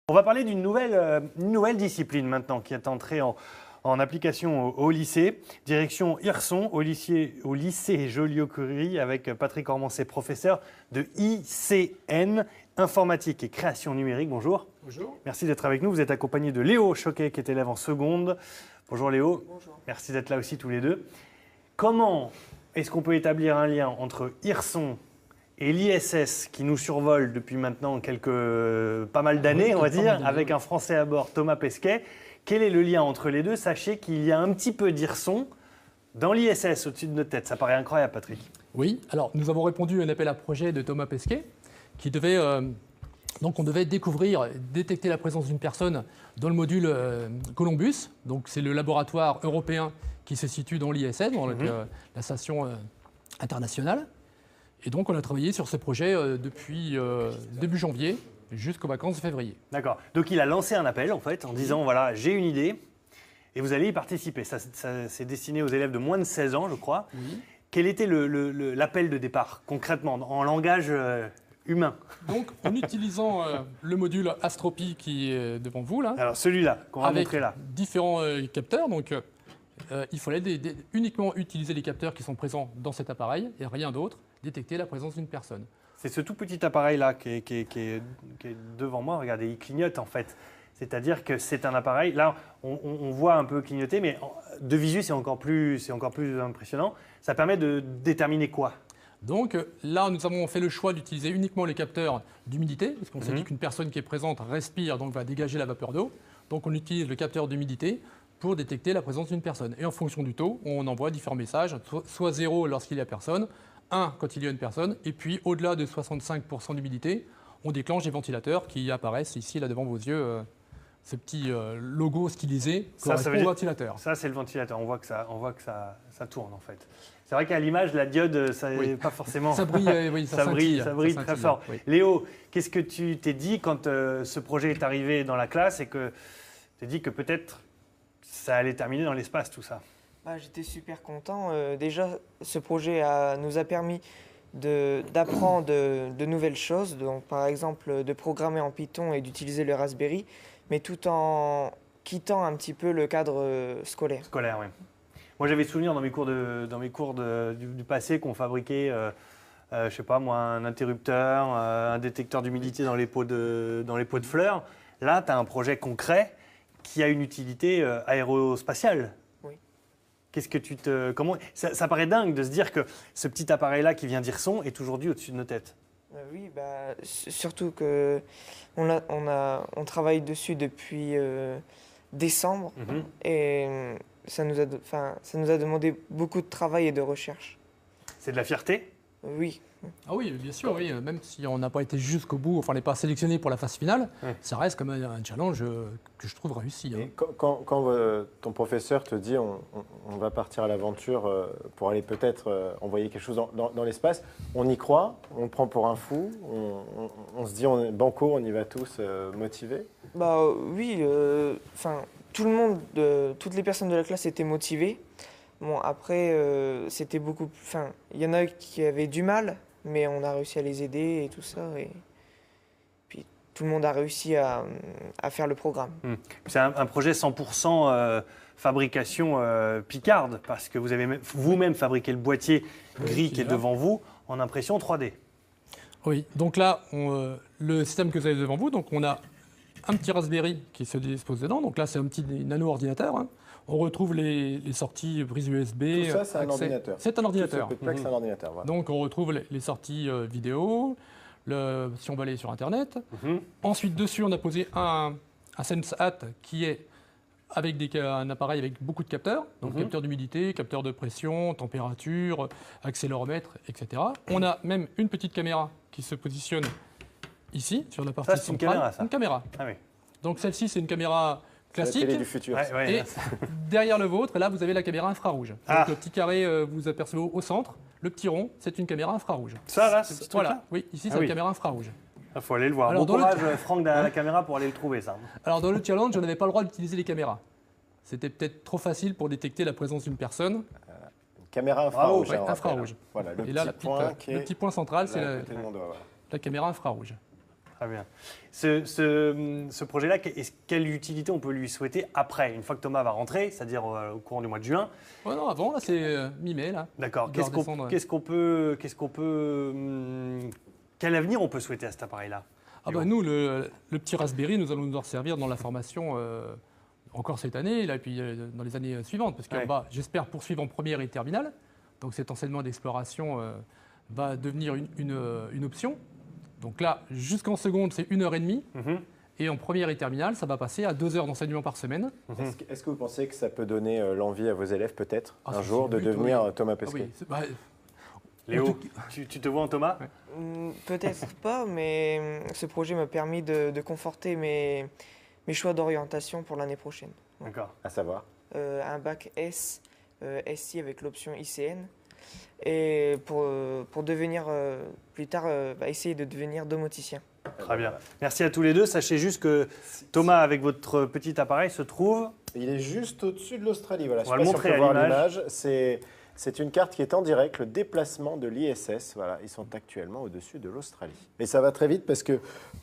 On va parler d'une nouvelle discipline maintenant qui est entrée en application au lycée. Direction Hirson, au lycée Joliot-Curie, avec Patrick Ormancé, professeur de ICN, informatique et création numérique. Bonjour. Bonjour. Merci d'être avec nous. Vous êtes accompagné de Léo Choquet, qui est élève en seconde. Bonjour Léo. Bonjour. Merci d'être là aussi tous les deux. Comment est-ce qu'on peut établir un lien entre Hirson et l'ISS qui nous survole depuis maintenant pas mal d'années, on va dire, avec un Français à bord, Thomas Pesquet? Quel est le lien entre les deux? Sachez qu'il y a un petit peu d'Hirson dans l'ISS au-dessus de notre tête. Ça paraît incroyable, Patrick. Oui, alors nous avons répondu à un appel à projet de Thomas Pesquet qui devait... Donc on devait détecter la présence d'une personne dans le module Columbus. Donc c'est le laboratoire européen qui se situe dans l'ISS, dans la station internationale. Et donc on a travaillé sur ce projet depuis début janvier jusqu'aux vacances de février. D'accord. Donc il a lancé un appel en fait en disant voilà, j'ai une idée et vous allez y participer. Ça c'est destiné aux élèves de moins de 16 ans, je crois. Oui. Quel était l'appel de départ concrètement en langage humain? Donc en utilisant le module Astropy qui est devant vous là. Alors celui-là qu'on va avec montrer là. Différents capteurs. Donc il fallait uniquement utiliser les capteurs qui sont présents dans cet appareil et rien d'autre. Détecter la présence d'une personne. C'est ce tout petit appareil-là qui est devant moi. Regardez, il clignote en fait. C'est-à-dire que c'est un appareil, là on voit un peu clignoter, mais de visu c'est encore plus impressionnant. Ça permet de déterminer quoi? Donc là nous avons fait le choix d'utiliser uniquement les capteurs d'humidité, parce qu'on s'est dit qu'une personne qui est présente respire, donc va dégager la vapeur d'eau. Donc on utilise le capteur d'humidité pour détecter la présence d'une personne. Et en fonction du taux, on envoie différents messages, soit 0 lorsqu'il n'y a personne, 1 quand il y a une personne, et puis au-delà de 65% d'humidité, on déclenche les ventilateurs qui apparaissent ici là devant vos yeux. Ce petit logo stylisé correspond au ventilateur. Ça c'est le ventilateur, on voit que ça tourne en fait. C'est vrai qu'à l'image, la diode, ça n'est pas forcément... Ça brille, oui, ça brille très fort. Oui. Léo, qu'est-ce que tu t'es dit quand ce projet est arrivé dans la classe et que tu t'es dit que peut-être ça allait terminer dans l'espace tout ça? J'étais super content. Déjà, ce projet nous a permis d'apprendre de nouvelles choses, donc par exemple de programmer en Python et d'utiliser le Raspberry, mais tout en quittant un petit peu le cadre scolaire. Scolaire, oui. Moi, j'avais souvenir dans mes cours du passé qu'on fabriquait, je sais pas moi, un interrupteur, un détecteur d'humidité dans les pots de fleurs. Là, tu as un projet concret qui a une utilité aérospatiale. Qu'est-ce que ça paraît dingue de se dire que ce petit appareil-là qui vient d'Hirson est aujourd'hui au-dessus de nos têtes. Oui, surtout que on travaille dessus depuis décembre et ça nous a demandé beaucoup de travail et de recherche. C'est de la fierté? Oui. Ah oui, bien sûr, oui. Même si on n'a pas été jusqu'au bout, enfin on n'est pas sélectionné pour la phase finale, ça reste comme un challenge que je trouve réussi. Et quand ton professeur te dit on va partir à l'aventure pour aller peut-être envoyer quelque chose dans l'espace, on y croit, on le prend pour un fou, on se dit banco, on y va tous motivés? Oui, tout le monde, toutes les personnes de la classe étaient motivées. Bon, après, c'était beaucoup... il y en a qui avaient du mal, mais on a réussi à les aider et tout ça. Et puis, tout le monde a réussi à faire le programme. C'est un projet 100% fabrication Picarde, parce que vous avez vous-même fabriqué le boîtier gris qui est devant vous en impression 3D. Oui, donc là, le système que vous avez devant vous, donc on a un petit Raspberry qui se dispose dedans. Donc là, c'est un petit nano-ordinateur. On retrouve les sorties prises USB. Tout ça, c'est un ordinateur. C'est un ordinateur. C'est un ordinateur. Voilà. Donc, on retrouve les sorties vidéo, si on va aller sur Internet. Ensuite, dessus, on a posé un SenseHat qui est avec un appareil avec beaucoup de capteurs. Donc, capteur d'humidité, capteur de pression, température, accéléromètre, etc. On a même une petite caméra qui se positionne ici, sur la partie centrale. C'est une caméra, ça? Une caméra. Ah oui. Donc, celle-ci, c'est une caméra classique. La télé du futur. Et derrière le vôtre, là, vous avez la caméra infrarouge. Donc, le petit carré, vous apercevez au centre. Le petit rond, c'est une caméra infrarouge. Ça, là, c'est voilà. Oui, ici, c'est une caméra infrarouge. Il faut aller le voir. Alors, bon courage, Franck, derrière la caméra pour aller le trouver, ça. Alors, dans le challenge, je n'avais pas le droit d'utiliser les caméras. C'était peut-être trop facile pour détecter la présence d'une personne. Une caméra infrarouge. Ouais, infrarouge. Voilà, Et là, le petit point central, c'est la caméra infrarouge. Très bien. Ce projet-là, quelle utilité on peut lui souhaiter après, une fois que Thomas va rentrer, c'est-à-dire au courant du mois de juin? Ouais, non, avant, là, c'est mi-mai, là. D'accord. Il doit redescendre. Quel avenir on peut souhaiter à cet appareil-là? Ah bah nous, le petit Raspberry, nous allons nous en servir dans la formation encore cette année, et puis dans les années suivantes, parce qu'on Ouais. va, j'espère, poursuivre en première et terminale. Donc cet enseignement d'exploration va devenir une option. Donc là, jusqu'en seconde, c'est 1h30. Mhm. Et en première et terminale, ça va passer à 2 heures d'enseignement par semaine. Est-ce que vous pensez que ça peut donner l'envie à vos élèves, peut-être, Ah, un ça, jour, c'est de le but, devenir oui. Thomas Ah Pesquet? oui, Léo, En tout tu te vois en Thomas? Ouais. Peut-être pas, mais ce projet m'a permis de conforter mes choix d'orientation pour l'année prochaine. D'accord. À savoir? Un bac S, SI avec l'option ICN. Et pour devenir plus tard, essayer de devenir domoticien. Très bien. Merci à tous les deux. Sachez juste que Thomas, avec votre petit appareil, se trouve... Il est juste au-dessus de l'Australie. Voilà. On va Je le sais pas si montrer on peut à voir l'image. l'image. C'est une carte qui est en direct, le déplacement de l'ISS. Voilà, ils sont actuellement au-dessus de l'Australie. Et ça va très vite parce qu'il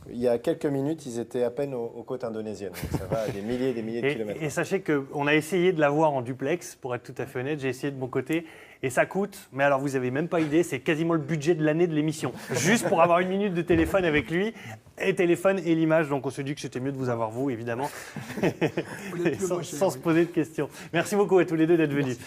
y a quelques minutes, ils étaient à peine aux côtes indonésiennes. Donc ça va à des milliers et des milliers de kilomètres. Et sachez qu'on a essayé de l'avoir en duplex, pour être tout à fait honnête. J'ai essayé de mon côté. Et ça coûte, mais alors vous n'avez même pas idée, c'est quasiment le budget de l'année de l'émission. Juste pour avoir 1 minute de téléphone avec lui, et téléphone et l'image. Donc on se dit que c'était mieux de vous avoir vous, évidemment, sans se poser de questions. Merci beaucoup à tous les deux d'être venus.